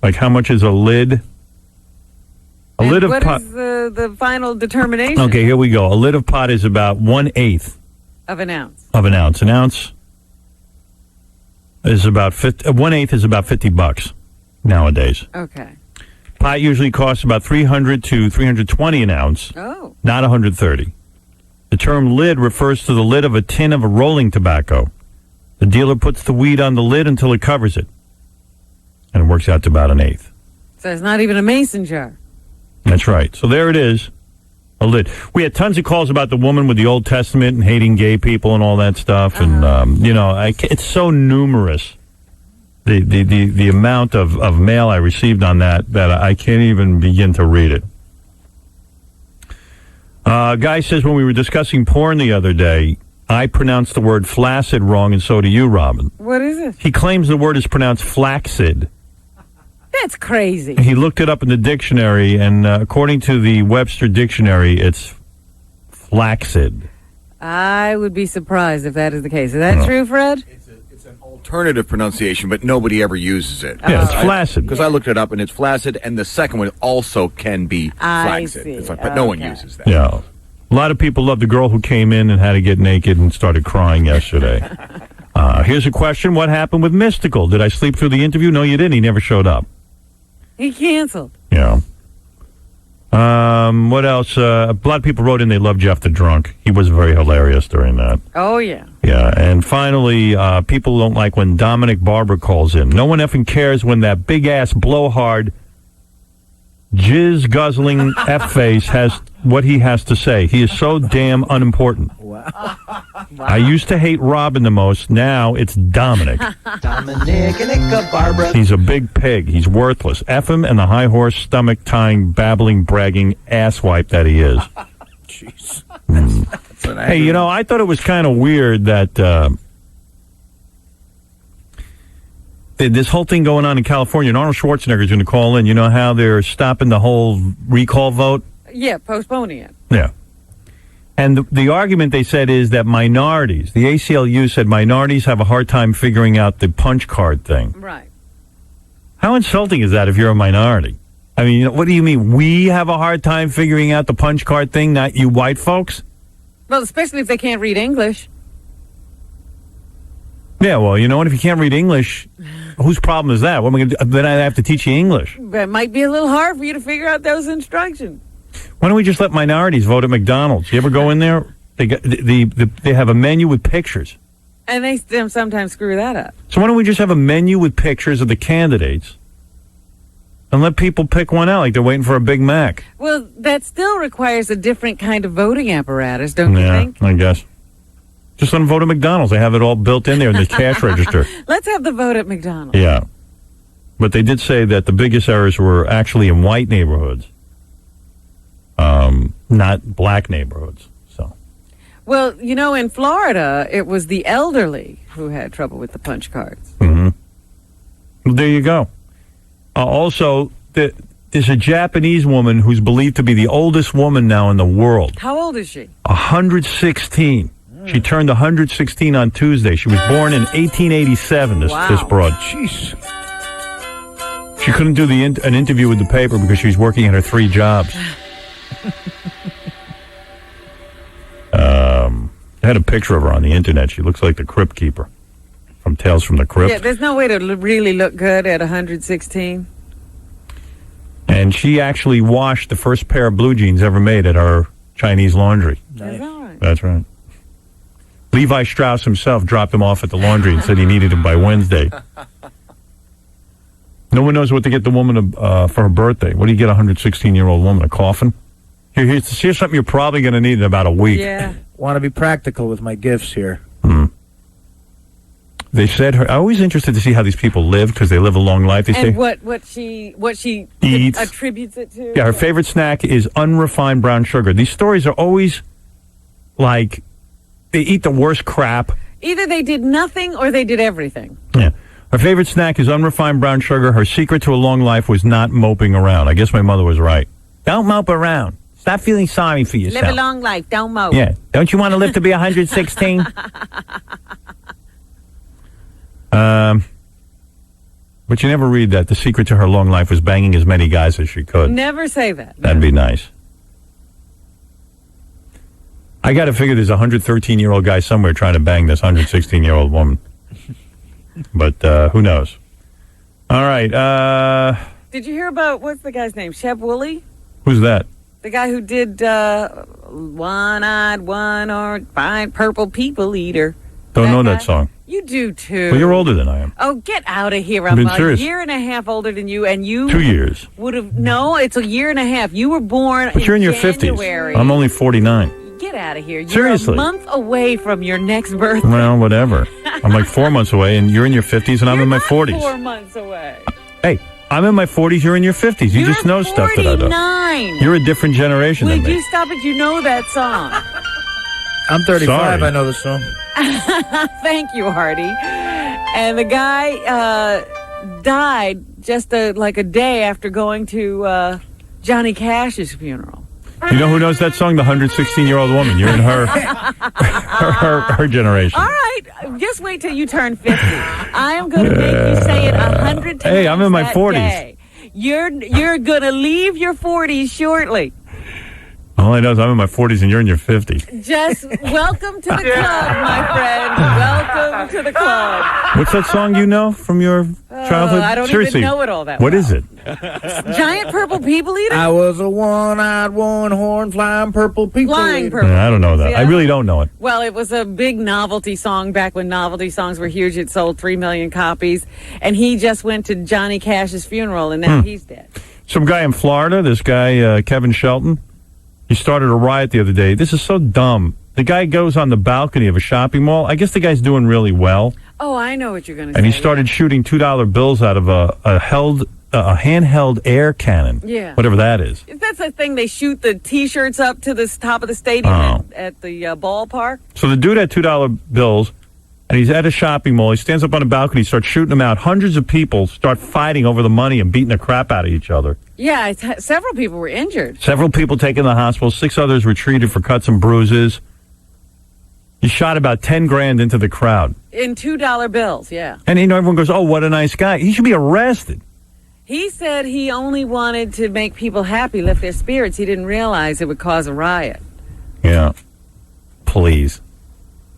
Like, how much is a lid? A lid of pot. What is the final determination? Okay, here we go. A lid of pot is about 1/8 of an ounce. of an ounce. An ounce is about 1/8 is about $50 nowadays. Okay. Pot usually costs about $300 to $320 an ounce, Oh. not $130. The term lid refers to the lid of a tin of a rolling tobacco. The dealer puts the weed on the lid until it covers it, and it works out to about 1/8. So it's not even a mason jar. That's right. So there it is, a lid. We had tons of calls about the woman with the Old Testament and hating gay people and all that stuff, and it's so numerous. The amount of mail I received on that I can't even begin to read it. Guy says when we were discussing porn the other day, I pronounced the word flaccid wrong, and so do you, Robin. What is it? He claims the word is pronounced flaccid. That's crazy. He looked it up in the dictionary, and according to the Webster Dictionary, it's flaccid. I would be surprised if that is the case. Is that true, Fred? It's an alternative pronunciation, but nobody ever uses it. Yeah, it's flaccid. Because I looked it up, and it's flaccid, and the second one also can be flaccid. see. It's like, but no one uses that. Yeah. A lot of people love the girl who came in and had to get naked and started crying yesterday. Here's a question. What happened with Mystical? Did I sleep through the interview? No, you didn't. He never showed up. He canceled. Yeah. What else? A lot of people wrote in they loved Jeff the Drunk. He was very hilarious during that. Oh, yeah. Yeah. And finally, people don't like when Dominic Barber calls in. No one effing cares when that big-ass blowhard jizz-guzzling F-face has what he has to say. He is so damn unimportant. Wow. I used to hate Robin the most. Now it's Dominic. Dominic and Barbara. He's a big pig. He's worthless. F him and the high horse, stomach-tying, babbling, bragging asswipe that he is. Jeez. Hey, I thought it was kind of weird that this whole thing going on in California, and Arnold Schwarzenegger is going to call in. You know how they're stopping the whole recall vote? Yeah, postponing it. Yeah. And the argument they said is that minorities, the ACLU said minorities have a hard time figuring out the punch card thing. Right. How insulting is that if you're a minority? I mean, what do you mean? We have a hard time figuring out the punch card thing, not you white folks? Well, especially if they can't read English. Yeah, well, you know what? If you can't read English, whose problem is that? What am I going to do? Then I have to teach you English. But it might be a little hard for you to figure out those instructions. Why don't we just let minorities vote at McDonald's? You ever go in there? They have a menu with pictures. And they sometimes screw that up. So why don't we just have a menu with pictures of the candidates and let people pick one out like they're waiting for a Big Mac? Well, that still requires a different kind of voting apparatus, don't you think? I guess. Just let them vote at McDonald's. They have it all built in there in the cash register. Let's have the vote at McDonald's. Yeah. But they did say that the biggest errors were actually in white neighborhoods, not black neighborhoods. So. Well, in Florida, it was the elderly who had trouble with the punch cards. Mm-hmm. Well, there you go. Also, there's a Japanese woman who's believed to be the oldest woman now in the world. How old is she? 116. She turned 116 on Tuesday. She was born in 1887, this broad. Jeez. She couldn't do an interview with the paper because she was working at her 3 jobs. I had a picture of her on the internet. She looks like the Crypt Keeper from Tales from the Crypt. Yeah, there's no way to really look good at 116. And she actually washed the first pair of blue jeans ever made at our Chinese laundry. Nice. That's all right. That's right. Levi Strauss himself dropped them off at the laundry and said he needed them by Wednesday. No one knows what to get the woman for her birthday. What do you get a 116-year-old woman? A coffin? Here's something you're probably going to need in about a week. Yeah. Want to be practical with my gifts here. They said I'm always interested to see how these people live because they live a long life. They say And what she eats. attributes it to. Yeah, her favorite snack is unrefined brown sugar. These stories are always like they eat the worst crap. Either they did nothing or they did everything. Yeah. Her favorite snack is unrefined brown sugar. Her secret to a long life was not moping around. I guess my mother was right. Don't mope around. Stop feeling sorry for yourself. Live a long life. Don't mope. Yeah. Don't you want to live to be 116? But you never read that. The secret to her long life was banging as many guys as she could. Never say that. That'd be nice. I got to figure there's a 113-year-old guy somewhere trying to bang this 116-year-old woman. But who knows? All right. Did you hear about, what's the guy's name? Shep Woolley? Who's that? The guy who did One-Eyed, One-Horned, Fine Purple People Eater. Don't know guy? that song. You do, too. Well, you're older than I am. Oh, get out of here. I'm I'm being a serious. year and a half older than you, and you 2 years. would have... No, it's a year and a half. You were born But you're in your January. 50s. I'm only 49. Get out of here. You're Seriously. a month away from your next birthday. Well, whatever. I'm like 4 months away, and you're in your 50s, and I'm You're in my not 40s. 4 months away. Hey, I'm in my 40s, you're in your 50s. You You're just know stuff that I don't. 49. You're a different generation Would than me. you stop it? You know that song. I'm 35. Sorry. I know the song. Thank you, Hardy. And the guy died just like a day after going to Johnny Cash's funeral. You know who knows that song? The 116-year-old woman. You're in her generation. All right, just wait till you turn 50. I am going to make you say it 100 times. Hey, I'm in my that 40s. day. You're going to leave your 40s shortly. All I know is I'm in my 40s and you're in your 50s. Just welcome to the club, my friend. Welcome to the club. What's that song you know from your childhood? I don't Seriously, even know it all that What well. is it? Giant Purple People Eater? I was a one-eyed, one-horned, flying purple people. Flying eater. Purple. I don't know that. See, I really don't know it. Well, it was a big novelty song back when novelty songs were huge. It sold 3 million copies. And he just went to Johnny Cash's funeral, and now he's dead. Some guy in Florida, this guy, Kevin Shelton, he started a riot the other day. This is so dumb. The guy goes on the balcony of a shopping mall. I guess the guy's doing really well. Oh, I know what you're going to say. And he started shooting $2 bills out of a handheld air cannon. Yeah. Whatever that is. That's the thing. They shoot the T-shirts up to the top of the stadium Oh. at the ballpark. So the dude had $2 bills, and he's at a shopping mall. He stands up on a balcony, starts shooting them out. Hundreds of people start fighting over the money and beating the crap out of each other. Yeah, several people were injured. Several people taken to the hospital. 6 others were treated for cuts and bruises. He shot about 10 grand into the crowd. In $2 bills, yeah. And everyone goes, oh, what a nice guy. He should be arrested. He said he only wanted to make people happy, lift their spirits. He didn't realize it would cause a riot. Yeah. Please.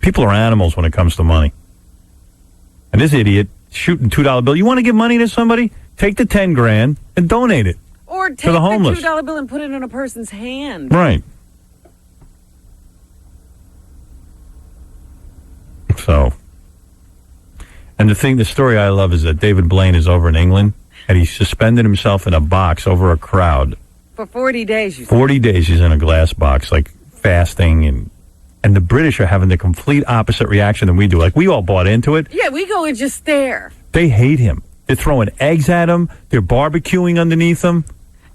People are animals when it comes to money. And this idiot shooting $2 bill. You want to give money to somebody? Take the 10 grand and donate it. Or take the homeless. $2 bill and put it in a person's hand. Right. So, and the story I love is that David Blaine is over in England, and he suspended himself in a box over a crowd. For 40 days, you said. 40 days he's in a glass box, like fasting, and the British are having the complete opposite reaction than we do. Like, we all bought into it. Yeah, we go and just stare. They hate him. They're throwing eggs at him. They're barbecuing underneath him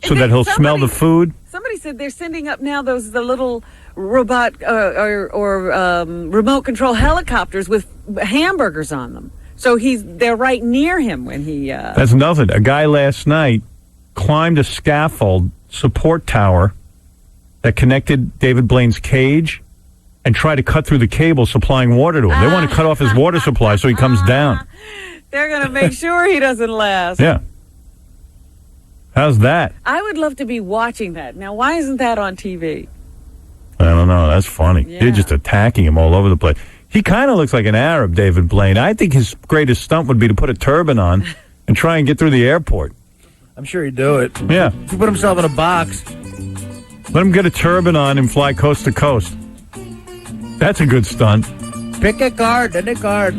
so And that then he'll smell the food. Somebody said they're sending up now the little robot or remote control helicopters with hamburgers on them. So they're right near him when he... That's nothing. A guy last night climbed a scaffold support tower that connected David Blaine's cage and tried to cut through the cable supplying water to him. They want to cut off his water supply so he comes down. They're going to make sure he doesn't last. Yeah. How's that? I would love to be watching that. Now, why isn't that on TV? I don't know. That's funny. Yeah. They're just attacking him all over the place. He kind of looks like an Arab, David Blaine. I think his greatest stunt would be to put a turban on and try and get through the airport. I'm sure he'd do it. Yeah. If he put himself in a box. Let him get a turban on and fly coast to coast. That's a good stunt. Pick a card, then a card.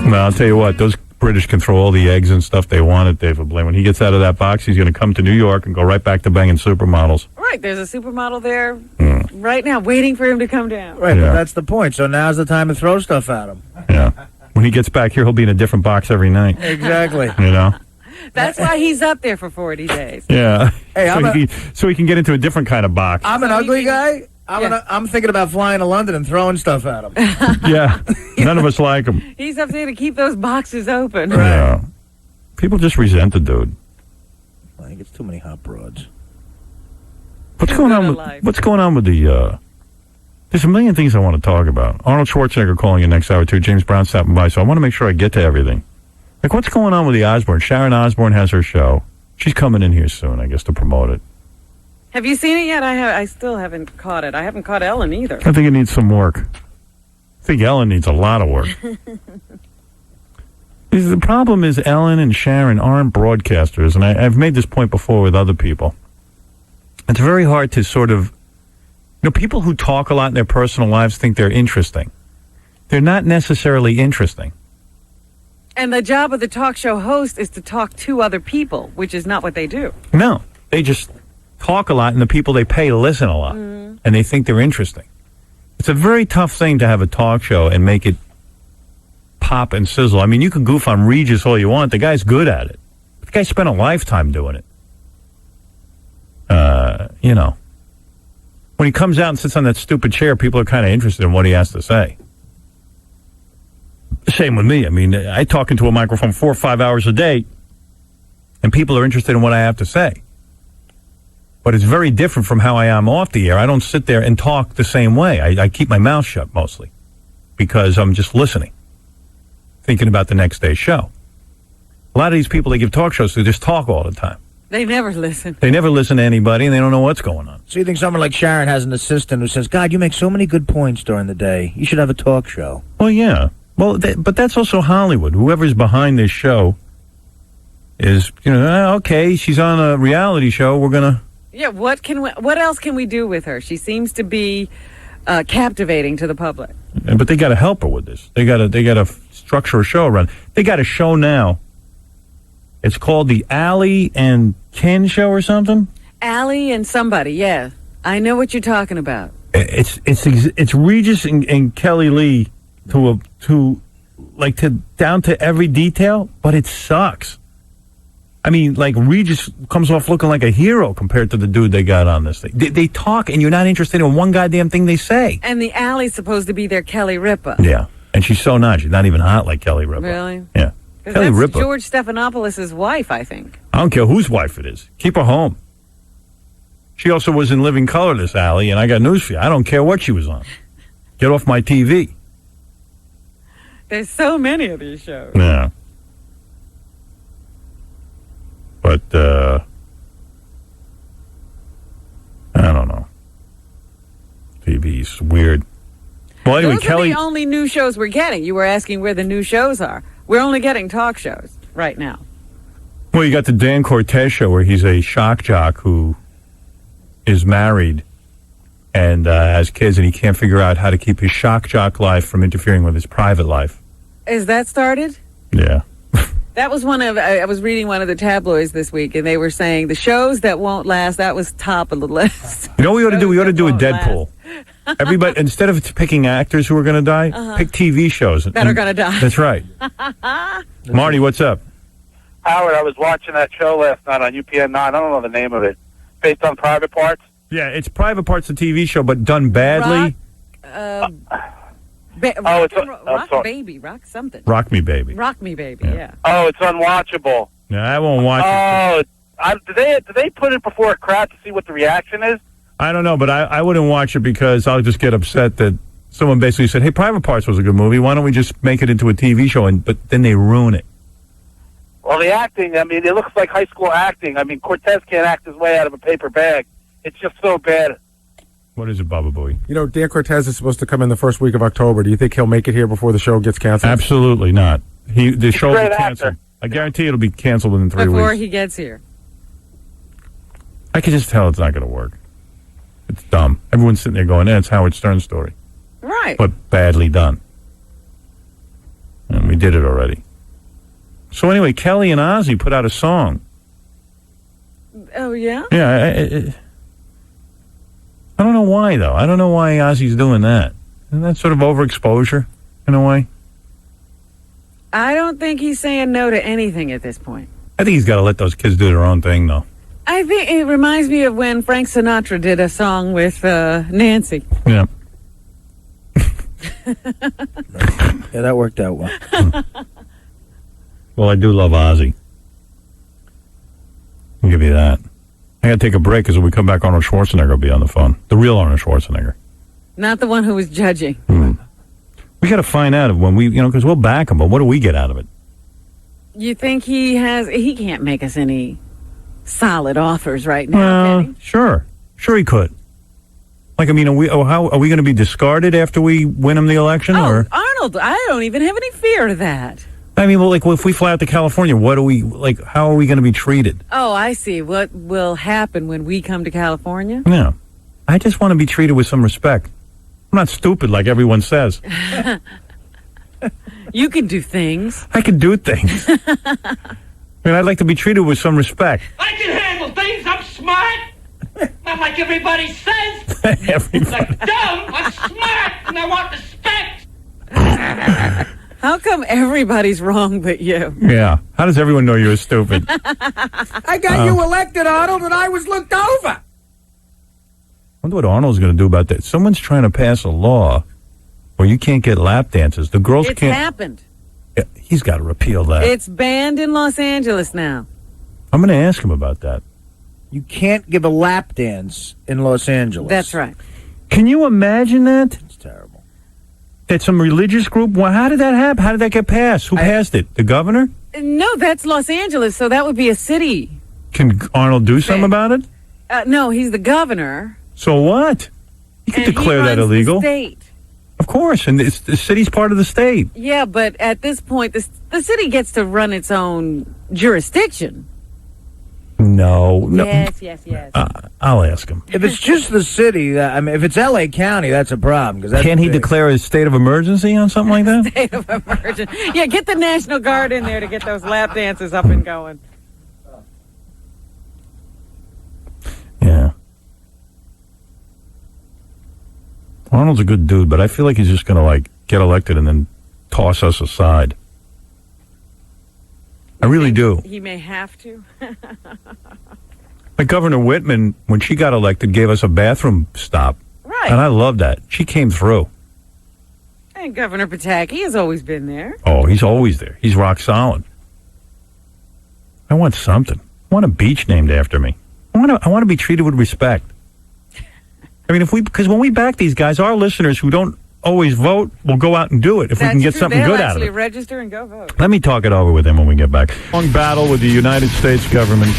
Well, I'll tell you what, those British control all the eggs and stuff they want at David Blaine. When he gets out of that box, he's going to come to New York and go right back to banging supermodels. Right, there's a supermodel there right now waiting for him to come down. Right, Yeah. but that's the point. So now's the time to throw stuff at him. Yeah. When he gets back here, he'll be in a different box every night. Exactly. You know? That's why he's up there for 40 days. Yeah. Hey, so he can get into a different kind of box. I'm an ugly guy. I'm thinking about flying to London and throwing stuff at him. Yeah. None of us like him. He's up there to keep those boxes open. Yeah. People just resent the dude. I think it's too many hot broads. What's going on Good with life. what's going on with the There's a million things I want to talk about. Arnold Schwarzenegger calling in next hour, too. James Brown stopping by, so I want to make sure I get to everything. Like, what's going on with the Osbourne? Sharon Osbourne has her show. She's coming in here soon, I guess, to promote it. Have you seen it yet? I still haven't caught it. I haven't caught Ellen either. I think it needs some work. I think Ellen needs a lot of work. The problem is Ellen and Sharon aren't broadcasters, and I've made this point before with other people. It's very hard to sort of... people who talk a lot in their personal lives think they're interesting. They're not necessarily interesting. And the job of the talk show host is to talk to other people, which is not what they do. No, they just talk a lot, and the people they pay listen a lot, and they think they're interesting. It's a very tough thing to have a talk show and make it pop and sizzle. I mean, you can goof on Regis all you want. The guy's good at it. The guy spent a lifetime doing it. When he comes out and sits on that stupid chair, people are kind of interested in what he has to say. Same with me. I mean, I talk into a microphone 4 or 5 hours a day, and people are interested in what I have to say. But it's very different from how I am off the air. I don't sit there and talk the same way. I keep my mouth shut mostly because I'm just listening, thinking about the next day's show. A lot of these people, they give talk shows, they just talk all the time. They never listen. They never listen to anybody, and they don't know what's going on. So you think someone like Sharon has an assistant who says, God, you make so many good points during the day. You should have a talk show. Well, yeah. Well, but that's also Hollywood. Whoever's behind this show is, okay, she's on a reality show. We're going to... Yeah, what else can we do with her? She seems to be captivating to the public. But they got to help her with this. They got to structure a show around. They got a show now. It's called the Allie and Ken Show or something. Allie and somebody, yeah. I know what you're talking about. It's Regis and Kelly Lee to down to every detail, but it sucks. I mean, like, Regis comes off looking like a hero compared to the dude they got on this thing. They talk, and you're not interested in one goddamn thing they say. And the Allie's supposed to be their Kelly Ripa. Yeah, and she's so not. She's not even hot like Kelly Ripa. Really? Yeah. Kelly that's Ripa. George Stephanopoulos' wife, I think. I don't care whose wife it is. Keep her home. She also was in Living Color, this Allie, and I got news for you. I don't care what she was on. Get off my TV. There's so many of these shows. Yeah. But, I don't know. TV's weird. Well, anyway, those are the only new shows we're getting. You were asking where the new shows are. We're only getting talk shows right now. Well, you got the Dan Cortez show where he's a shock jock who is married and has kids, and he can't figure out how to keep his shock jock life from interfering with his private life. Is that started? Yeah. That was I was reading one of the tabloids this week, and they were saying the shows that won't last, that was top of the list. You know what we ought to do? We ought to do a Deadpool. Everybody, instead of picking actors who are going to die, pick TV shows. That are going to die. That's right. Marty, what's up? Howard, I was watching that show last night on UPN 9. I don't know the name of it. Based on Private Parts? Yeah, it's Private Parts, the TV show, but done badly. Rock Baby, Rock something. Rock Me Baby. Rock Me Baby, yeah. Oh, it's unwatchable. No, I won't watch it. Do they put it before a crowd to see what the reaction is? I don't know, but I wouldn't watch it because I'll just get upset that someone basically said, hey, Private Parts was a good movie. Why don't we just make it into a TV show? But then they ruin it. Well, the acting, I mean, it looks like high school acting. I mean, Cortez can't act his way out of a paper bag. It's just so bad. What is it, Baba Booey? Dan Cortez is supposed to come in the first week of October. Do you think he'll make it here before the show gets canceled? Absolutely not. The show will be canceled. Actor. I guarantee it'll be canceled within 3 weeks. Before he gets here. I can just tell it's not going to work. It's dumb. Everyone's sitting there going, it's Howard Stern's story. Right. But badly done. And we did it already. So anyway, Kelly and Ozzy put out a song. Oh, yeah? Yeah. I don't know why, though. I don't know why Ozzy's doing that. Isn't that sort of overexposure in a way? I don't think he's saying no to anything at this point. I think he's got to let those kids do their own thing, though. I think it reminds me of when Frank Sinatra did a song with Nancy. Yeah. Yeah, that worked out well. Well, I do love Ozzy. I'll give you that. I got to take a break because when we come back, Arnold Schwarzenegger will be on the phone. The real Arnold Schwarzenegger. Not the one who was judging. We got to find out when because we'll back him, but what do we get out of it? You think he can't make us any solid offers right now, can he? Sure he could. Like, I mean, are we going to be discarded after we win him the election? Oh, or Arnold, I don't even have any fear of that. I mean, well, if we fly out to California, how are we going to be treated? Oh, I see. What will happen when we come to California? Yeah. I just want to be treated with some respect. I'm not stupid like everyone says. You can do things. I can do things. I mean, I'd like to be treated with some respect. I can handle things. I'm smart. Not like everybody says. Everybody. Like dumb. I'm smart, and I want respect. How come everybody's wrong but you? Yeah. How does everyone know you're stupid? I got you elected, Arnold, and I was looked over. I wonder what Arnold's going to do about that. Someone's trying to pass a law where you can't get lap dances. The girls It's can't. happened. Yeah, he's got to repeal that. It's banned in Los Angeles now. I'm going to ask him about that. You can't give a lap dance in Los Angeles. That's right. Can you imagine that? It's terrible. That some religious group? Well, how did that happen? How did that get passed? Who passed it? The governor? No, that's Los Angeles, so that would be a city. Can Arnold do something about it? No, he's the governor. So what? You can and declare he that runs illegal. The state. Of course, and the city's part of the state. Yeah, but at this point, the city gets to run its own jurisdiction. No. Yes. I'll ask him. If it's just the city, if it's L.A. County, that's a problem. Can't he declare a state of emergency on something like that? State of emergency. Yeah, get the National Guard in there to get those lap dances up and going. Yeah. Arnold's a good dude, but I feel like he's just going to get elected and then toss us aside. I really do. He may have to. Like Governor Whitman, when she got elected, gave us a bathroom stop. Right. And I love that. She came through. And Governor Pataki has always been there. Oh, he's always there. He's rock solid. I want something. I want a beach named after me. I want to be treated with respect. I mean, because when we back these guys, our listeners who don't always vote will go out and do it if we can get something good out of it. They'll actually register and go vote. Let me talk it over with him when we get back. Long battle with the United States government.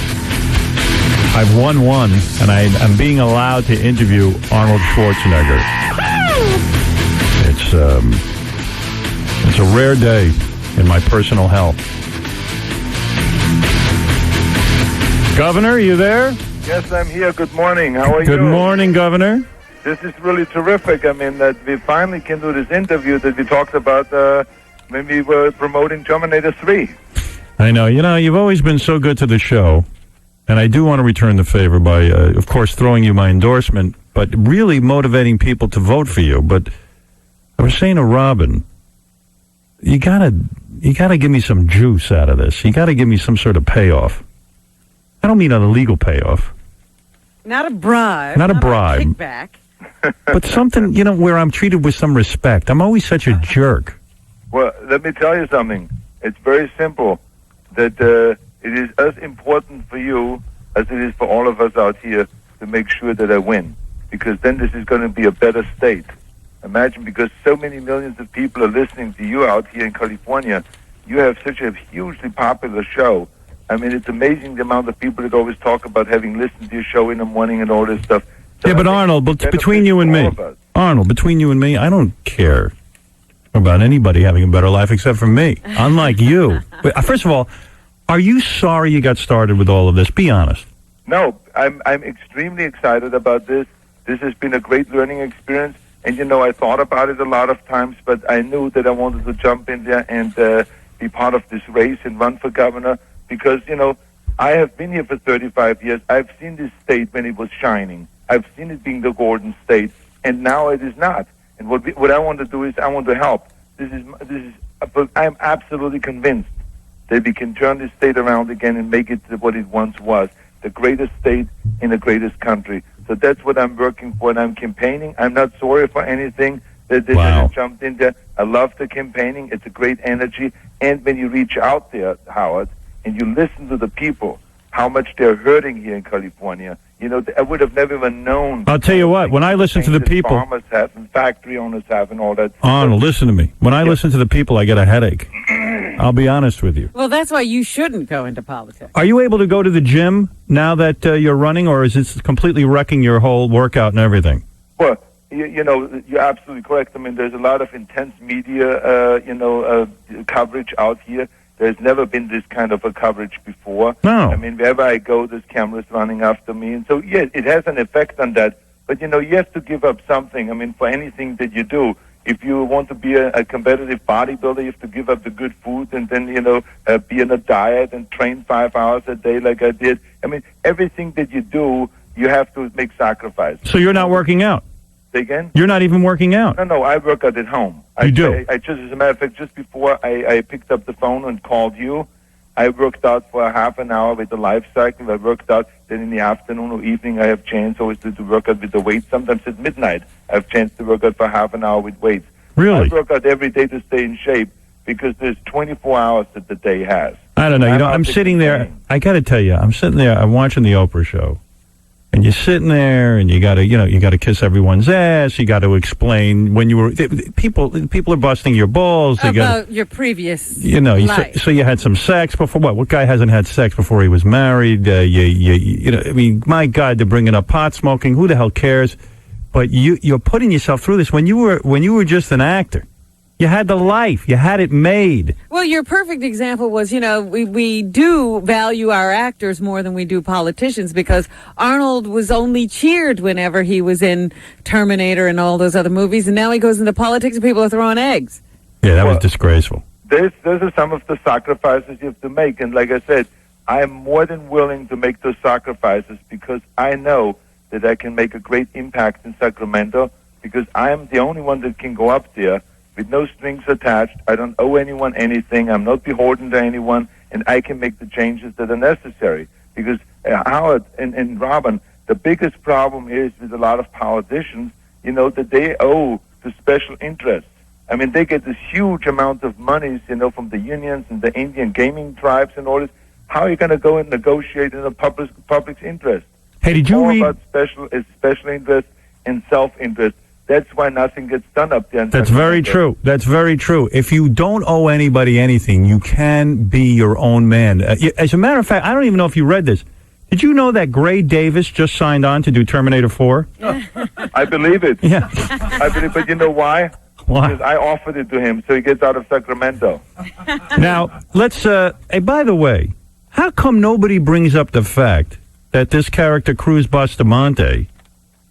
I've won one, and I'm being allowed to interview Arnold Schwarzenegger. It's a rare day in my personal health. Governor, you there? Yes, I'm here. Good morning. How are you? Good morning, Governor. This is really terrific. I mean, that we finally can do this interview that we talked about when we were promoting Terminator 3. I know. You've always been so good to the show, and I do want to return the favor by, of course, throwing you my endorsement, but really motivating people to vote for you. But I was saying to Robin, you gotta give me some juice out of this. You gotta give me some sort of payoff. I don't mean a legal payoff. Not a bribe. Not a bribe. A kickback. But something, where I'm treated with some respect. I'm always such a jerk. Well, let me tell you something. It's very simple. That it is as important for you as it is for all of us out here to make sure that I win. Because then this is going to be a better state. Imagine, because so many millions of people are listening to you out here in California. You have such a hugely popular show. I mean, it's amazing the amount of people that always talk about having listened to your show in the morning and all this stuff. So Yeah, but Arnold, between you and me, Arnold, between you and me, I don't care about anybody having a better life except for me. Unlike you. But, first of all, are you sorry you got started with all of this? Be honest. No, I'm extremely excited about this. This has been a great learning experience. And, I thought about it a lot of times, but I knew that I wanted to jump in there and be part of this race and run for governor because, I have been here for 35 years. I've seen this state when it was shining. I've seen it being the golden state, and now it is not. And what I want to do is I want to help. I'm absolutely convinced that we can turn this state around again and make it to what it once was, the greatest state in the greatest country. So that's what I'm working for, and I'm campaigning. I'm not sorry for anything that I jumped in there. I love the campaigning. It's a great energy. And when you reach out there, Howard, and you listen to the people, how much they're hurting here in California, I would have never even known. I'll tell you what, when I listen to the Things that people, farmers have and factory owners have and all that. Arnold, listen to me. When I listen to the people, I get a headache. I'll be honest with you. Well, that's why you shouldn't go into politics. Are you able to go to the gym now that you're running, or is it completely wrecking your whole workout and everything? Well, you're absolutely correct. I mean, there's a lot of intense media, coverage out here. There's never been this kind of a coverage before. No. I mean, wherever I go, there's cameras running after me. And so, yeah, it has an effect on that. But, you have to give up something. I mean, for anything that you do, if you want to be a competitive bodybuilder, you have to give up the good food and then, be on a diet and train 5 hours a day like I did. I mean, everything that you do, you have to make sacrifices. So you're not working out? Say again? You're not even working out? No, I work out at home. You do? I just, as a matter of fact, just before I picked up the phone and called you, I worked out for a half an hour with the Life Cycle. I worked out. Then in the afternoon or evening, I have chance always to work out with the weights. Sometimes at midnight, I have chance to work out for half an hour with weights. Really? I work out every day to stay in shape because there's 24 hours that the day has. I don't know. I'm out sitting there. training. I got to tell you, I'm sitting there. I'm watching the Oprah show, and you're sitting there, and you got to kiss everyone's ass. You got to explain when you were people are busting your balls. They About your previous life. so you had some sex before. What guy hasn't had sex before he was married? I mean, my God, they're bringing up pot smoking. Who the hell cares? But you're putting yourself through this when you were just an actor. You had the life. You had it made. Well, your perfect example was, we do value our actors more than we do politicians because Arnold was only cheered whenever he was in Terminator and all those other movies, and now he goes into politics and people are throwing eggs. Yeah, that was disgraceful. Those are some of the sacrifices you have to make. And like I said, I am more than willing to make those sacrifices because I know that I can make a great impact in Sacramento because I am the only one that can go up there with no strings attached. I don't owe anyone anything. I'm not beholden to anyone, and I can make the changes that are necessary. Because Howard and Robin, the biggest problem is with a lot of politicians, that they owe to special interests. I mean, they get this huge amount of monies, from the unions and the Indian gaming tribes and all this. How are you going to go and negotiate in the public's interest? Hey, did you read? About special interest and self-interest. That's why nothing gets done up there. That's very true. That's very true. If you don't owe anybody anything, you can be your own man. As a matter of fact, I don't even know if you read this. Did you know that Gray Davis just signed on to do Terminator 4? I believe it. Yeah. I believe, but you know why? Why? Because I offered it to him, so he gets out of Sacramento. Now, let's, hey, by the way, how come nobody brings up the fact that this character, Cruz Bustamante,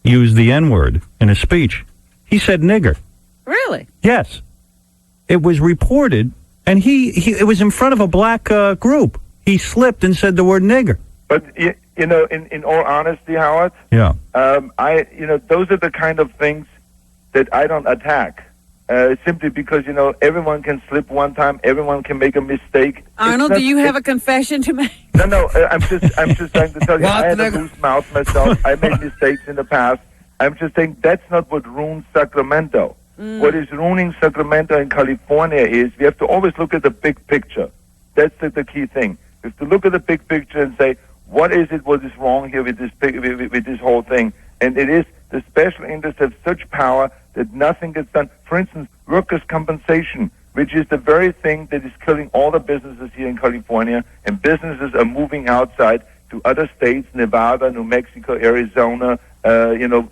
used the N-word in a speech? He said nigger. Really? Yes. It was reported, and it was in front of a black group. He slipped and said the word nigger. But, in all honesty, Howard, Yeah. those are the kind of things that I don't attack. Simply because, everyone can slip one time, everyone can make a mistake. Arnold, do you have a confession to make? No, I'm just trying to tell you, I had a loose mouth myself. I made mistakes in the past. I'm just saying that's not what ruins Sacramento. What is ruining Sacramento in California is we have to always look at the big picture. That's the key thing. We have to look at the big picture and say, what is wrong here with this whole thing? And it is the special interests have such power that nothing gets done. For instance, workers' compensation, which is the very thing that is killing all the businesses here in California, and businesses are moving outside to other states, Nevada, New Mexico, Arizona,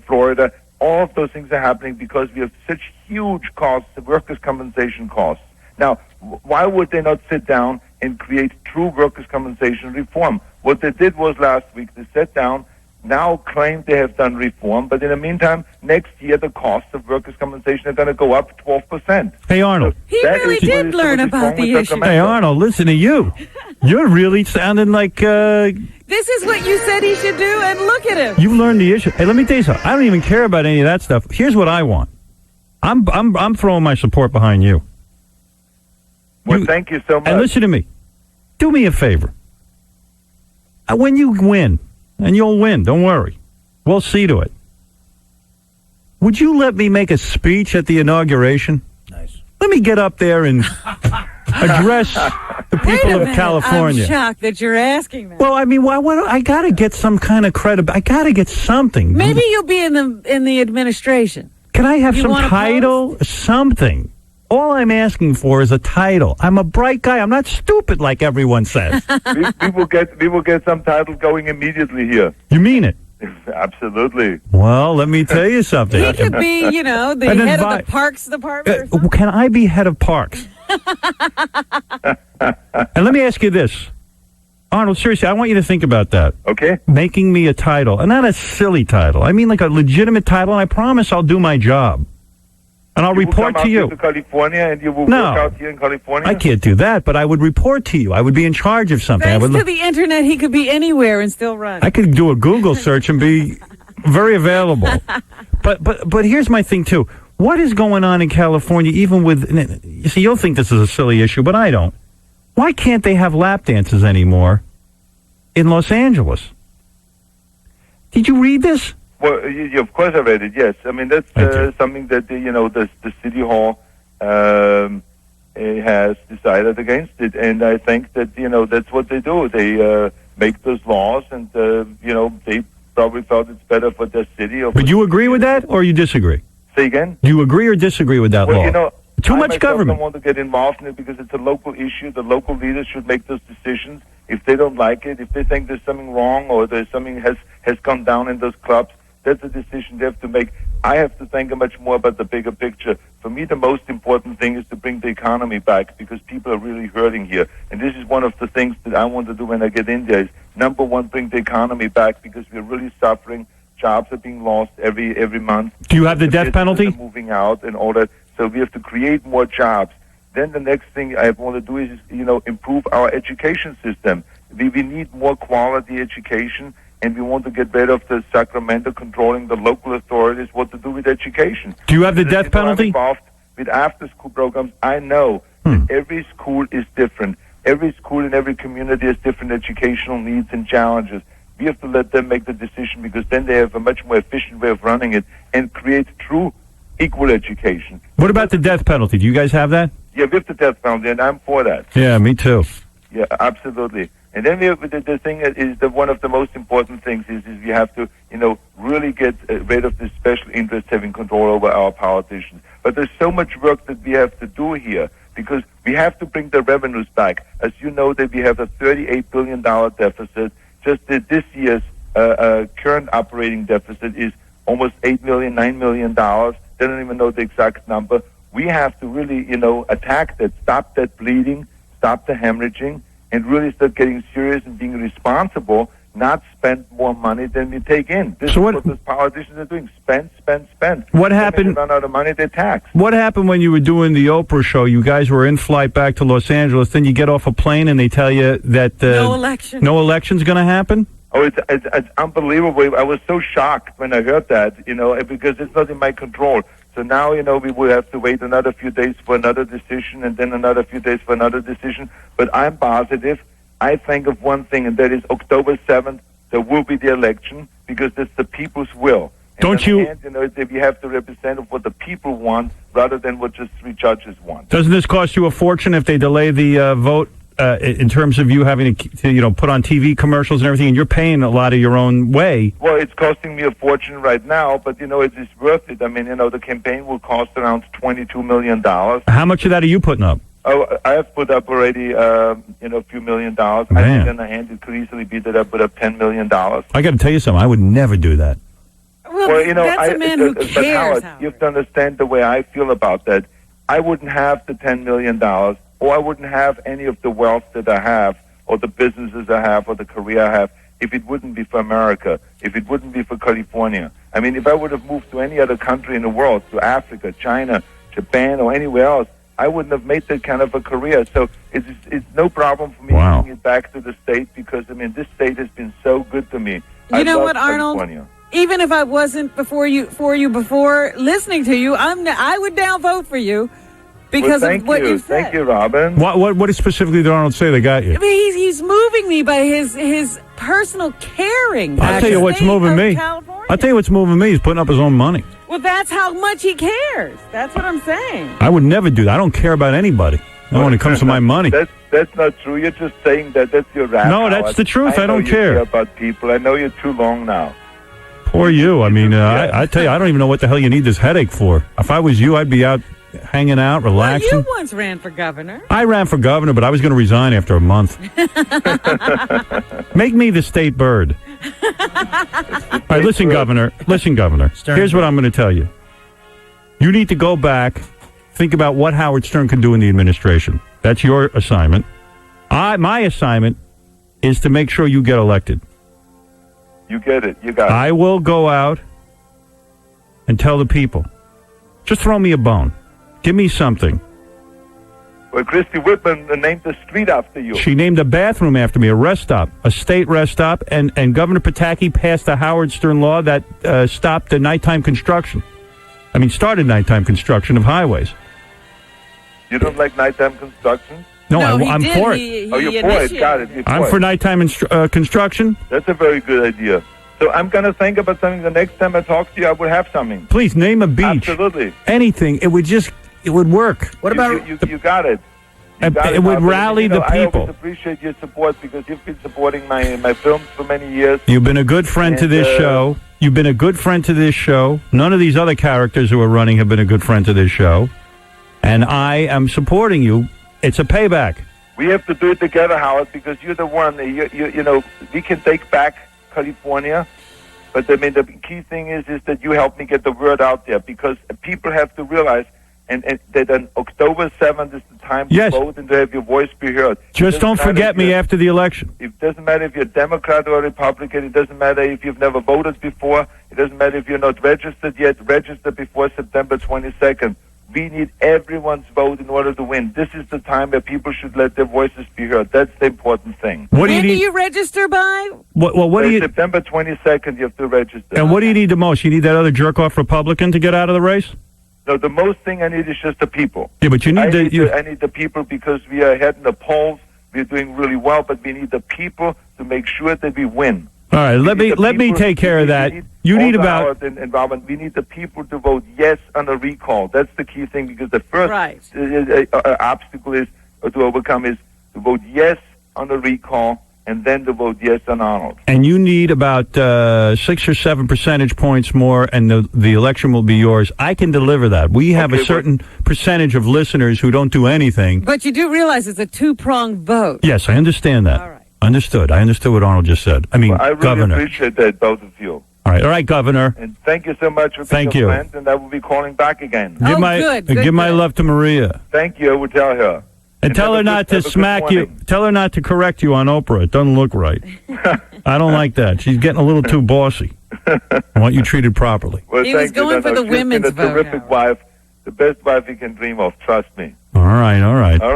Florida. All of those things are happening because we have such huge costs, workers' compensation costs. Now, why would they not sit down and create true workers' compensation reform? What they did was last week, they sat down, now claim they have done reform, but in the meantime, next year the costs of workers' compensation are going to go up 12%. Hey, Arnold. He really did learn about the issue. Hey, Arnold, listen to you. You're really sounding like... This is what you said he should do, and look at him. You learned the issue. Hey, let me tell you something. I don't even care about any of that stuff. Here's what I want. I'm throwing my support behind you. Well, thank you so much. And listen to me. Do me a favor. When you win, and you'll win, don't worry. We'll see to it. Would you let me make a speech at the inauguration? Nice. Let me get up there and address the Wait people a of minute. California. I'm shocked that you're asking that. Well, I mean, I got to get some kind of credit. I got to get something. Maybe you'll be in the administration. Can I have You some want a title? Something. All I'm asking for is a title. I'm a bright guy. I'm not stupid like everyone says. we will get some title going immediately here. You mean it? Absolutely. Well, let me tell you something. He could be, the An head of advi- the Parks Department or something. Can I be head of parks? And let me ask you this. Arnold, seriously, I want you to think about that. Okay. Making me a title, and not a silly title. I mean like a legitimate title, and I promise I'll do my job. And I'll You will report come to out you. here to California, and you will No. work out here in California. I can't do that, but I would report to you. I would be in charge of something. Thanks I would to the internet, he could be anywhere and still run. I could do a Google search and be very available. But here's my thing too. What is going on in California? Even with you see, you'll think this is a silly issue, but I don't. Why can't they have lap dances anymore in Los Angeles? Did you read this? Well, of course I read it. Yes, I mean that's Thank you. something that the city hall has decided against it, and I think that that's what they do. They make those laws, and they probably felt it's better for their city. Or But you agree with that, or you disagree? say again? Do you agree or disagree with that Well, law? Too I much myself government. don't want to get involved in it because it's a local issue. The local leaders should make those decisions. If they don't like it, if they think there's something wrong or there's something has gone down in those clubs, that's a decision they have to make. I have to think much more about the bigger picture. For me, the most important thing is to bring the economy back because people are really hurting here. And this is one of the things that I want to do when I get in there is, number one, bring the economy back because we're really suffering. Jobs are being lost every month. Do you have the death businesses penalty? are moving out in order, so we have to create more jobs. Then the next thing I want to do is improve our education system. We need more quality education, and we want to get rid of the Sacramento controlling the local authorities what to do with education. Do you have the Because, death I'm penalty? involved with after-school programs. I know that every school is different. Every school in every community has different educational needs and challenges. We have to let them make the decision because then they have a much more efficient way of running it and create true equal education. What about the death penalty? Do you guys have that? Yeah, we have the death penalty, and I'm for that. Yeah, me too. Yeah, absolutely. And then we have the thing that is one of the most important things is we have to, really get rid of the special interests having control over our politicians. But there's so much work that we have to do here because we have to bring the revenues back. As you know, that we have a $38 billion deficit. Just this year's current operating deficit is almost $9 million. They don't even know the exact number. We have to really, attack that, stop that bleeding, stop the hemorrhaging, and really start getting serious and being responsible, not spend more money than we take in. This So is what- what those politicians are doing. Spend, spend, spend. What Then happened- When they run out of money, they tax. What happened when you were doing the Oprah show? You guys were in flight back to Los Angeles. Then you get off a plane and they tell you that No election. no election's going to happen. Oh, it's unbelievable. I was so shocked when I heard that, because it's not in my control. So now, we will have to wait another few days for another decision and then another few days for another decision. But I'm positive. I think of one thing, and that is October 7th, there will be the election because that's the people's will. And Don't in the you- end, that we have to represent what the people want rather than what just three judges want. Doesn't this cost you a fortune if they delay the vote in terms of you having to put on TV commercials and everything, and you're paying a lot of your own way? Well, it's costing me a fortune right now, but, it is worth it. I mean, the campaign will cost around $22 million. How much of that are you putting up? Oh, I have put up already, a few $1 million. I Man. think on the hand it could easily be that I put up $10 million. I got to tell you something. I would never do that. Well, that's a man who but cares. Howard, Howard. you have to understand the way I feel about that. I wouldn't have the $10 million, or I wouldn't have any of the wealth that I have, or the businesses I have, or the career I have, if it wouldn't be for America, if it wouldn't be for California. I mean, if I would have moved to any other country in the world, to Africa, China, Japan, or anywhere else, I wouldn't have made that kind of a career. So it's no problem for me Wow. bringing it back to the state because, this state has been so good to me. You know love what, Arnold? California. Even if I wasn't before listening to you, I would now vote for you because Well, of what you said. Thank you, Robin. What specifically did Arnold say that got you? I mean, he's moving me by his personal caring. I'll tell you what's State moving of me. California. I'll tell you what's moving me. He's putting up his own money. Well, that's how much he cares. That's what I'm saying. I would never do that. I don't care about anybody. Not when it comes to my money. That's not true. You're just saying that. That's your rap. No, that's Howard. the truth. I know don't you care. about people. I know you're too long now. Poor you. I mean, I tell you, I don't even know what the hell you need this headache for. If I was you, I'd be out hanging out, Well, relaxing. you once ran for governor. I ran for governor, but I was going to resign after a month. Make me the state bird. All right, listen, Governor. Listen, Governor. Here's what I'm going to tell you. You need to go back, think about what Howard Stern can do in the administration. That's your assignment. My assignment is to make sure you get elected. You get it. You got it. I will go out and tell the people. Just throw me a bone. Give me something. Well, Christy Whitman named the street after you. She named a bathroom after me, a rest stop, a state rest stop, and Governor Pataki passed a Howard Stern law that stopped the nighttime construction. Started nighttime construction of highways. You don't like nighttime construction? No, he I'm did. for it. He You're for it. initiated Got it. You're I'm for nighttime construction. That's a very good idea. So I'm going to think about something. The next time I talk to you, I will have something. Please name a beach. Absolutely. Anything. It would work. What about You got it. It would rally the I people. always appreciate your support because you've been supporting my films for many years. You've been a good friend to this show. You've been a good friend to this show. None of these other characters who are running have been a good friend to this show. And I am supporting you. It's a payback. We have to do it together, Howard, because you're the one. You know, we can take back California, but the key thing is that you help me get the word out there because people have to realize and that on October 7th is the time to vote and to have your voice be heard. Just don't forget me after the election. It doesn't matter if you're Democrat or Republican. It doesn't matter if you've never voted before. It doesn't matter if you're not registered yet. Register before September 22nd. We need everyone's vote in order to win. This is the time where people should let their voices be heard. That's the important thing. What When do you register by? What do you? September 22nd, you have to register. And what do you need the most? You need that other jerk-off Republican to get out of the race? No, the most thing I need is just the people. Yeah, but you need I need the people because we are ahead in the polls. We're doing really well, but we need the people to make sure that we win. All right, let me take care of that. You need about and Robin. We need the people to vote yes on a recall. That's the key thing because the first obstacle is to overcome is to vote yes on a recall and then to vote yes on Arnold. And you need about 6 or 7 percentage points more, and the election will be yours. I can deliver that. We have a certain percentage of listeners who don't do anything. But you do realize it's a two-pronged vote. Yes, I understand that. All right. Understood. I understood what Arnold just said. I mean, I really Governor. appreciate that, both of you. All right, Governor. And thank you so much for being a friend, and I will be calling back again. Give my love to Maria. Thank you. I will tell her. And tell her not to smack you. Tell her not to correct you on Oprah. It doesn't look right. I don't like that. She's getting a little too bossy. I want you treated properly. Well, He was going for the women's vote. A terrific Howard. wife, the best wife you can dream of. Trust me. All right. All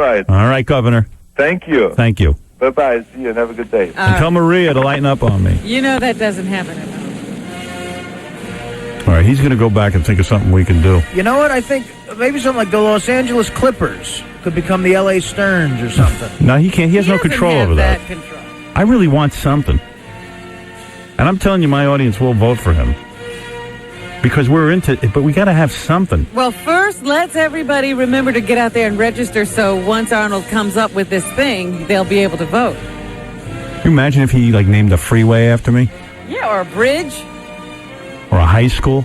right, Governor. Thank you. Thank you. Bye-bye. See you. And have a good day. And tell Maria to lighten up on me. You know that doesn't happen at home. All right, he's going to go back and think of something we can do. You know what? I think maybe something like the Los Angeles Clippers could become the L.A. Sterns or something. No, he can't. He has no doesn't control have over that. control. I really want something. And I'm telling you, my audience will vote for him. Because we're into it, but we got to have something. Well, first, let's everybody remember to get out there and register so once Arnold comes up with this thing, they'll be able to vote. Can you imagine if he, named a freeway after me? Yeah, or a bridge. Or a high school?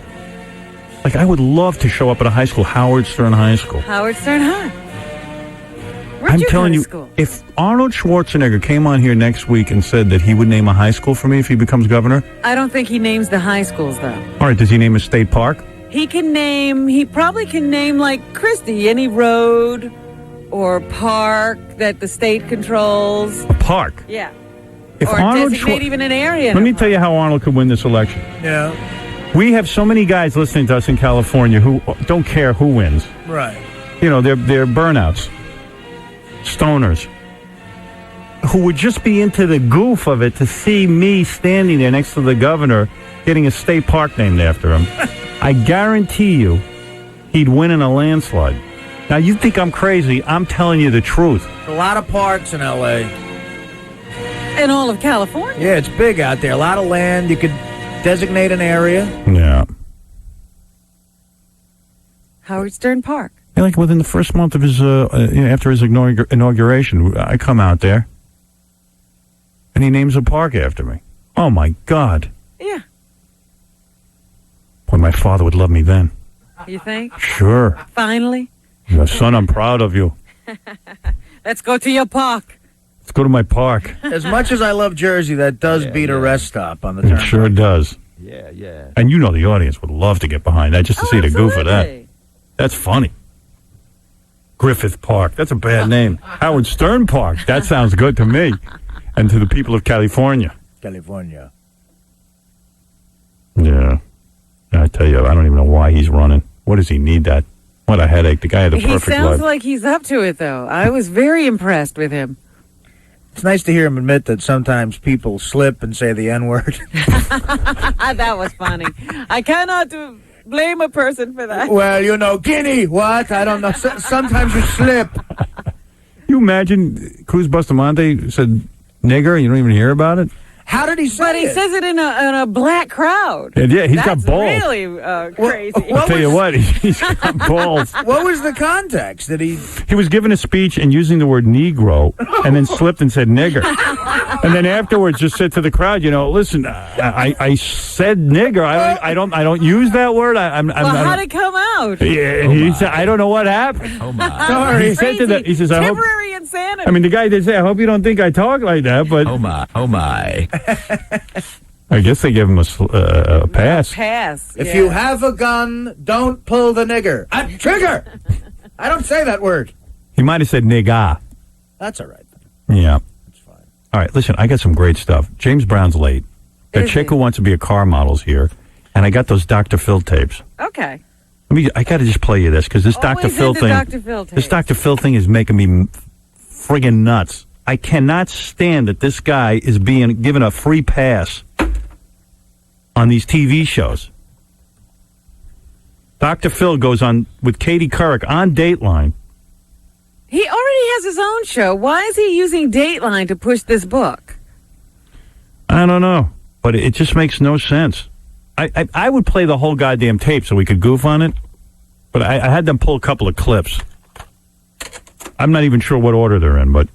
I would love to show up at a high school, Howard Stern High School. Howard Stern High. Where'd I'm you telling go to you, school? if Arnold Schwarzenegger came on here next week and said that he would name a high school for me if he becomes governor. I don't think he names the high schools, though. All right, does he name a state park? He probably can name, like Christie, any road or park that the state controls. A park? Yeah. If or Arnold designate even an area. Let me tell you how Arnold could win this election. Yeah. We have so many guys listening to us in California who don't care who wins. Right. You know, they're burnouts, stoners, who would just be into the goof of it to see me standing there next to the governor getting a state park named after him. I guarantee you he'd win in a landslide. Now, you think I'm crazy. I'm telling you the truth. A lot of parks in L.A. In all of California. Yeah, it's big out there. A lot of land. You could designate an area. Yeah. Howard Stern Park. And like within the first month of his, after his inauguration, I come out there, and he names a park after me. Oh my God! Yeah. Boy, my father would love me then. You think? Sure. Finally? Son, I'm proud of you. Let's go to your park. Let's go to my park. As much as I love Jersey, that does beat a rest stop on the It turnpike. sure does. Yeah, yeah. And you know the audience would love to get behind that just to see the goof of that. Absolutely. That's funny. Griffith Park. That's a bad name. Howard Stern Park. That sounds good to me. And to the people of California. California. Yeah. I tell you, I don't even know why he's running. What does he need that? What a headache. The guy had the He perfect sounds life. like he's up to it, though. I was very impressed with him. It's nice to hear him admit that sometimes people slip and say the N-word. That was funny. I cannot blame a person for that. Well, you know, Guinea, what? I don't know. Sometimes you slip. You imagine Cruz Bustamante said nigger and you don't even hear about it? How did he say But he it? says it in a black crowd. Yeah, he's got That's balls. really crazy. I'll tell you what, he's got balls. What was the context? Did he... He was giving a speech and using the word Negro, and then slipped and said nigger. And then afterwards just said to the crowd, listen, I said nigger. I don't use that word. Well, how'd it come out? Yeah, and he said, I don't know what happened. Oh, my. Sorry. He said to he says, I hope. Temporary insanity. I mean, the guy did say, I hope you don't think I talk like that, but Oh, my. Oh, my. I guess they gave him a pass. Pass. If yeah. you have a gun, don't pull the nigger. Trigger! I don't say that word. He might have said nigga. That's all right. Yeah. That's fine. All right, listen, I got some great stuff. James Brown's late. The Is chick he? who wants to be a car model's here, and I got those Dr. Phil tapes. Okay. I got to just play you this because this Dr. Always Phil into thing. Dr. Phil This tapes. Dr. Phil thing is making me friggin' nuts. I cannot stand that this guy is being given a free pass on these TV shows. Dr. Phil goes on with Katie Couric on Dateline. He already has his own show. Why is he using Dateline to push this book? I don't know, but it just makes no sense. I would play the whole goddamn tape so we could goof on it, but I had them pull a couple of clips. I'm not even sure what order they're in, but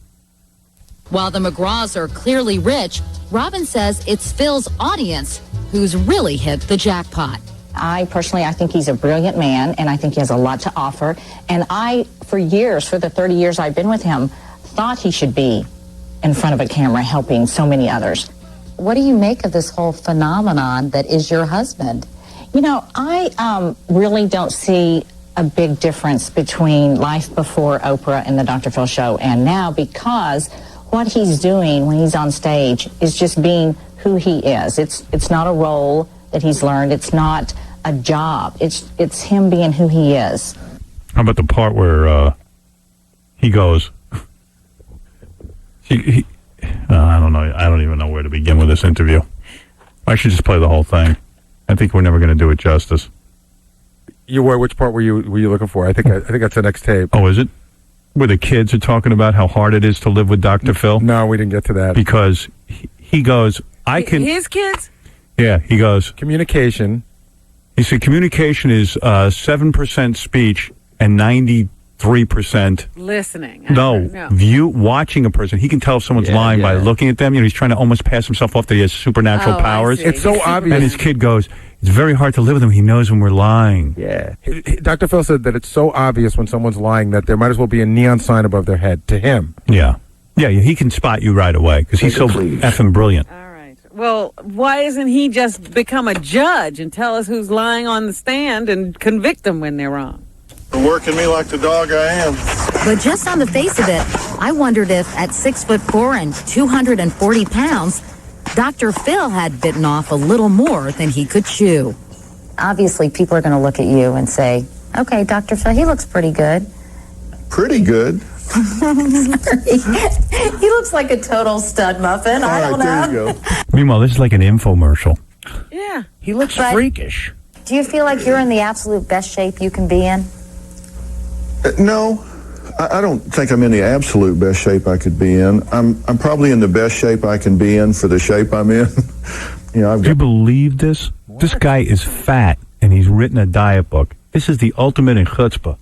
While the McGraws are clearly rich, Robin says it's Phil's audience who's really hit the jackpot. I think he's a brilliant man, and I think he has a lot to offer. And I, for the 30 years I've been with him, thought he should be in front of a camera helping so many others. What do you make of this whole phenomenon that is your husband? I really don't see a big difference between life before Oprah and the Dr. Phil show and now, because what he's doing when he's on stage is just being who he is. It's not a role that he's learned. It's not a job. It's him being who he is. how about the part where he goes, I don't know. I don't even know where to begin with this interview. I should just play the whole thing. I think we're never going to do it justice. Which part were you looking for? I think that's the next tape. Oh, is it? Where the kids are talking about how hard it is to live with Dr. Phil? No, we didn't get to that. Because he goes, I can... His kids? Yeah, he goes... Communication. He said communication is 7% speech and 93%... Listening. No, watching a person. He can tell if someone's lying by looking at them. He's trying to almost pass himself off that he has supernatural I powers. see. It's so obvious. And his kid goes, it's very hard to live with him. He knows when we're lying. Yeah. Dr. Phil said that it's so obvious when someone's lying that there might as well be a neon sign above their head to him. Yeah. Yeah, he can spot you right away because he's so effing brilliant. All right. Well, why isn't he just become a judge and tell us who's lying on the stand and convict them when they're wrong? Working me like the dog I am. But just on the face of it, I wondered if at 6'4" and 240 pounds, Dr. Phil had bitten off a little more than he could chew. Obviously, people are going to look at you and say, okay, Dr. Phil, he looks pretty good. Pretty good. He looks like a total stud muffin. I don't know. There you go. Meanwhile, this is like an infomercial. Yeah. He looks But- freakish. Do you feel like you're in the absolute best shape you can be in? No, I don't think I'm in the absolute best shape I could be in. I'm probably in the best shape I can be in for the shape I'm in. I've Do you got believe this? This guy is fat, and he's written a diet book. This is the ultimate in chutzpah.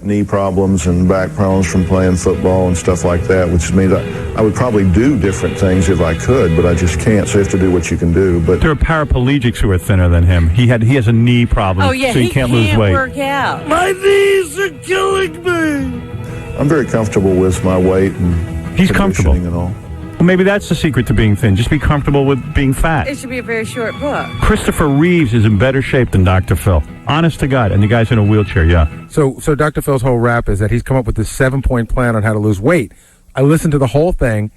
knee problems and back problems from playing football and stuff like that, which means I would probably do different things if I could, but I just can't. So you have to do what you can do. But there are paraplegics who are thinner than him. He has a knee problem, Oh yeah, so he can't lose weight. work out. My knees are killing me. I'm very comfortable with my weight and He's comfortable. conditioning and all. Well, maybe that's the secret to being thin. Just be comfortable with being fat. It should be a very short book. Christopher Reeves is in better shape than Dr. Phil. Honest to God. And the guy's in a wheelchair, yeah. So Dr. Phil's whole rap is that he's come up with this 7-point plan on how to lose weight. I listened to the whole thing.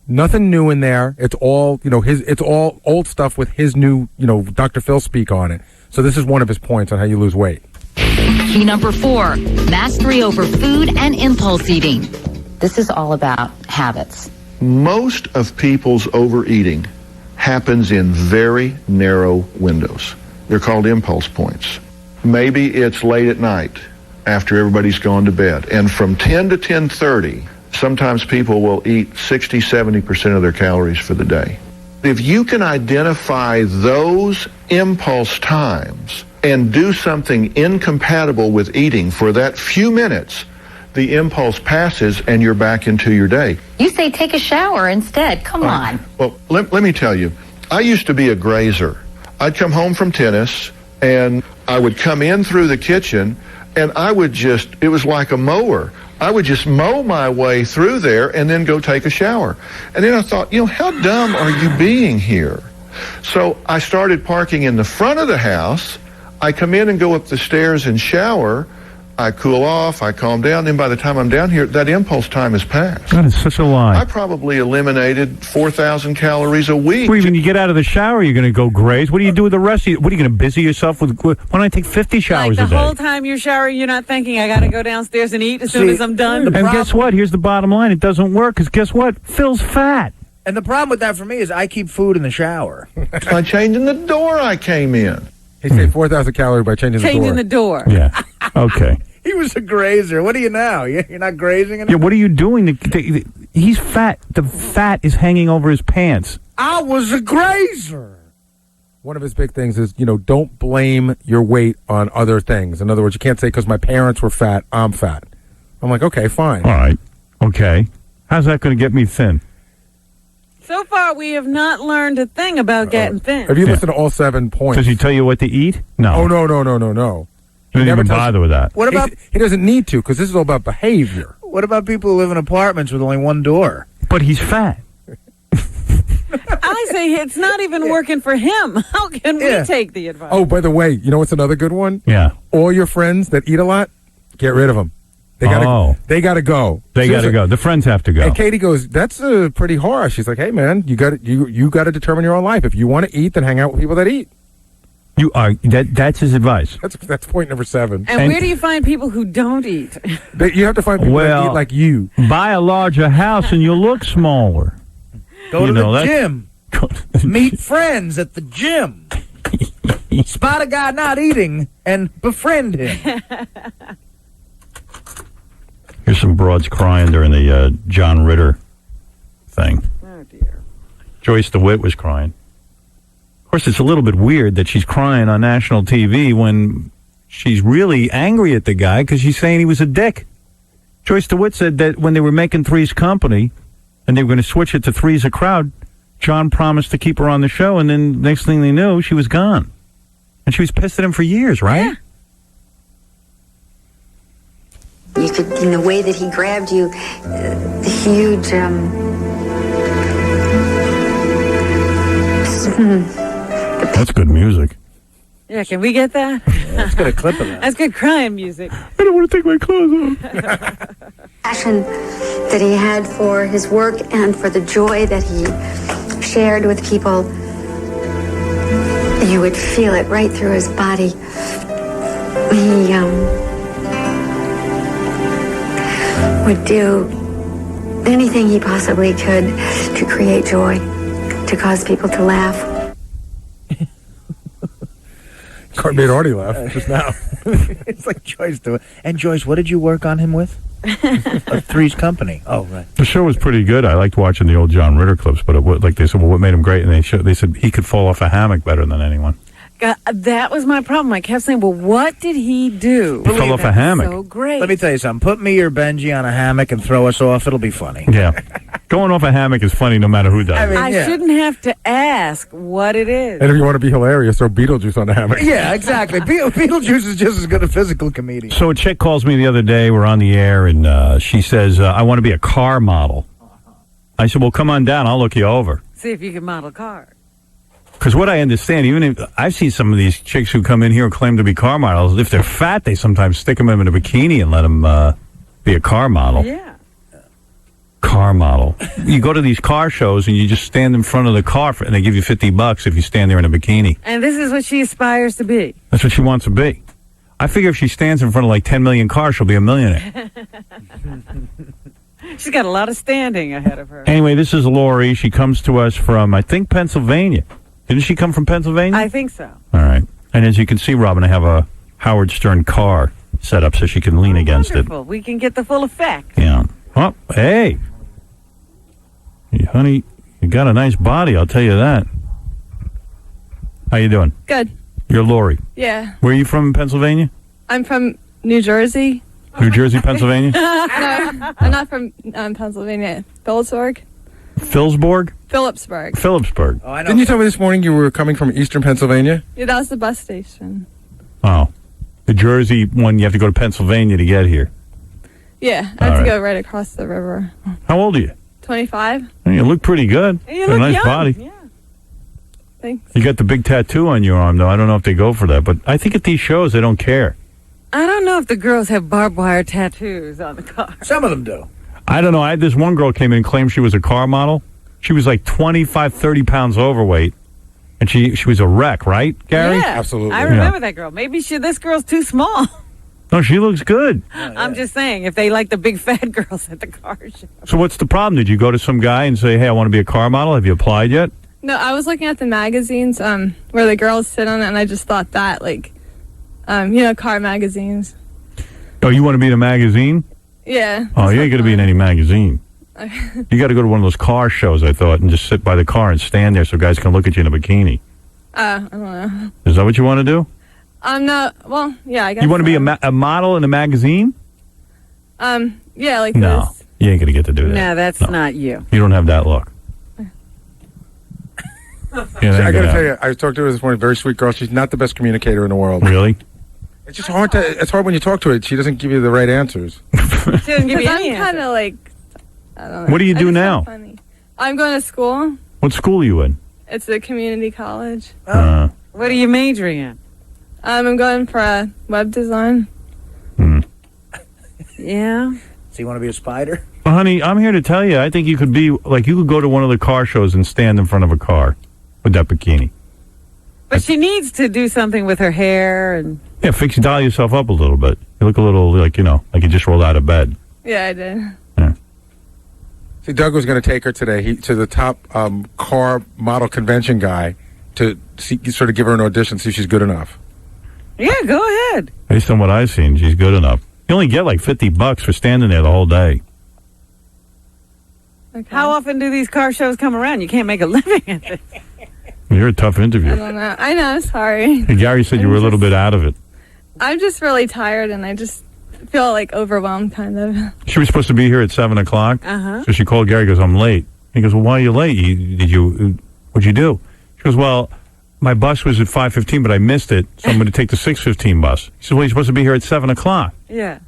Nothing new in there. It's all, it's all old stuff with his new, Dr. Phil speak on it. So this is one of his points on how you lose weight. Key number 4, mastery over food and impulse eating. This is all about habits. Most of people's overeating happens in very narrow windows. They're called impulse points. Maybe it's late at night after everybody's gone to bed. And from 10 to 10:30, sometimes people will eat 60, 70% of their calories for the day. If you can identify those impulse times and do something incompatible with eating for that few minutes, the impulse passes and you're back into your day. You say take a shower instead. Come on. Well, let me tell you, I used to be a grazer. I'd come home from tennis and I would come in through the kitchen and it was like a mower. I would just mow my way through there and then go take a shower. And then I thought, how dumb are you being here? So I started parking in the front of the house. I come in and go up the stairs and shower. I cool off, I calm down, then by the time I'm down here, that impulse time has passed. That is such a lie. I probably eliminated 4,000 calories a week. When you get out of the shower, you're going to go graze. What do you do with the rest of you? What are you going to busy yourself with? Why don't I take 50 showers Like the a day? whole time you're showering, you're not thinking, I got to go downstairs and eat as soon as I'm done. And guess what? Here's the bottom line. It doesn't work because guess what? Phil's fat. And the problem with that for me is I keep food in the shower. By changing the door I came in. He saved 4,000 calories by changing the door. Yeah. Okay. He was a grazer. What are you now? You're not grazing anymore? Yeah, what are you doing? He's fat. The fat is hanging over his pants. I was a grazer. One of his big things is, don't blame your weight on other things. In other words, you can't say because my parents were fat, I'm fat. I'm like, okay, fine. All right. Okay. How's that going to get me thin? So far, we have not learned a thing about getting thin. If you listen to all 7 points. Does he tell you what to eat? No. Oh, no. He doesn't even bother with that. What about he doesn't need to because this is all about behavior. What about people who live in apartments with only one door? But he's fat. I say it's not even working for him. How can we take the advice? Oh, by the way, you know what's another good one? Yeah. All your friends that eat a lot, get rid of them. They gotta go. They got to go. The friends have to go. And Katie goes, that's pretty harsh. She's like, hey, man, you got to determine your own life. If you want to eat, then hang out with people that eat. You are that's his advice. That's point number 7. And where do you find people who don't eat? You have to find people that eat like you. Buy a larger house and you'll look smaller. Go to the gym. Meet friends at the gym. Spot a guy not eating and befriend him. Here's some broads crying during the John Ritter thing. Oh, dear. Joyce DeWitt was crying. Of course, it's a little bit weird that she's crying on national TV when she's really angry at the guy because she's saying he was a dick. Joyce DeWitt said that when they were making Three's Company and they were going to switch it to Three's a Crowd, John promised to keep her on the show, and then next thing they knew, she was gone. And she was pissed at him for years, right? Yeah. You could, in the way that he grabbed you, the huge, That's good music. Yeah, can we get that? Let's get a clip of that. That's good crying music. I don't want to take my clothes off. passion that he had for his work and for the joy that he shared with people. You would feel it right through his body. He would do anything he possibly could to create joy, to cause people to laugh. Made Artie laugh just now. It's like Joyce doing. And Joyce, what did you work on him with? Three's Company. Oh, right. The show was pretty good. I liked watching the old John Ritter clips, but like they said, well, what made him great? And they said he could fall off a hammock better than anyone. That was my problem. I kept saying, well, what did he do? He fell off a hammock. So great. Let me tell you something. Put me or Benji on a hammock and throw us off. It'll be funny. Yeah. Going off a hammock is funny no matter who does it. I shouldn't have to ask what it is. And if you want to be hilarious, throw Beetlejuice on the hammock. Yeah, exactly. Beetlejuice is just as good a physical comedian. So a chick calls me the other day. We're on the air, and she says, I want to be a car model. I said, well, come on down. I'll look you over. See if you can model cars. Because what I understand, even if I've seen some of these chicks who come in here and claim to be car models, if they're fat, they sometimes stick them in a bikini and let them be a car model. Yeah. Car model. You go to these car shows and you just stand in front of the car and they give you $50 if you stand there in a bikini. And this is what she aspires to be. That's what she wants to be. I figure if she stands in front of like 10 million cars, she'll be a millionaire. She's got a lot of standing ahead of her. Anyway, this is Lori. She comes to us from, I think, Pennsylvania. Didn't she come from Pennsylvania? I think so. All right. And as you can see, Robin, I have a Howard Stern car set up so she can lean against Wonderful. We can get the full effect. it. Yeah. Oh, hey. Hey, honey, you got a nice body, I'll tell you that. How you doing? Good. You're Lori. Yeah. Where are you from in Pennsylvania? I'm from New Jersey. New Jersey, Pennsylvania? No, I'm not from Pennsylvania. Phillipsburg? Phillipsburg? Phillipsburg. Oh, I know. Didn't you tell me this morning you were coming from Eastern Pennsylvania? Yeah, that was the bus station. Oh. The Jersey one, you have to go to Pennsylvania to get here. Yeah, I have to go right across the river. How old are you? 25. You look pretty good. You Got look a nice young. body. Yeah. Thanks. You got the big tattoo on your arm, though. I don't know if they go for that, but I think at these shows they don't care. I don't know if the girls have barbed wire tattoos on the car. Some of them do. I don't know. I had this one girl came in and claimed she was a car model. She was like 25, 30 pounds overweight, and she was a wreck, right, Gary? Yeah, absolutely. I remember that girl. Maybe this girl's too small. No, she looks good. I'm just saying, if they like the big fat girls at the car show. So what's the problem? Did you go to some guy and say, hey, I want to be a car model? Have you applied yet? No, I was looking at the magazines where the girls sit on it, and I just thought that, car magazines. Oh, you want to be in a magazine? Yeah. Oh, you ain't going to be in any magazine. You got to go to one of those car shows, I thought, and just sit by the car and stand there so guys can look at you in a bikini. I don't know. Is that what you want to do? No, well, yeah, I guess. You want to be a model in a magazine? Yeah, like No, this. you ain't going to get to do that. No, that's not you. You don't have that look. Yeah, I got to tell you, I talked to her this morning. Very sweet girl. She's not the best communicator in the world. Really? It's just hard it's hard when you talk to her. She doesn't give you the right answers. She doesn't give you any I'm kind of like, I don't know. What do you do I just now? have funny. I'm going to school. What school are you in? It's a community college. What are you majoring in? I'm going for web design. Yeah. So you want to be a spider? Well, honey, I'm here to tell you, I think you could be, you could go to one of the car shows and stand in front of a car with that bikini. But she needs to do something with her hair and... Yeah, doll yourself up a little bit. You look a little, like you just rolled out of bed. Yeah, I did. See, Doug was going to take her today to the top car model convention guy to sort of give her an audition, see if she's good enough. Yeah, go ahead. Based on what I've seen, she's good enough. You only get like $50 for standing there the whole day. Okay. How often do these car shows come around? You can't make a living at this. You're a tough I interview. don't know. I know, sorry. Hey, Gary said you were a little bit out of it. I'm just really tired, and I just feel like overwhelmed, kind of. She was supposed to be here at 7 o'clock. Uh-huh. So she called Gary, goes, I'm late. He goes, well, why are you late? What'd you do? She goes, well, my bus was at 5:15, but I missed it, so I'm going to take the 6:15 bus. He said, well, you're supposed to be here at 7 o'clock. Yeah.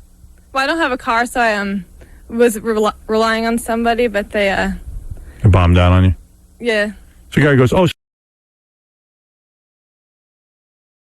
Well, I don't have a car, so I was relying on somebody, but they They bombed out on you. yeah. So Gary goes, oh,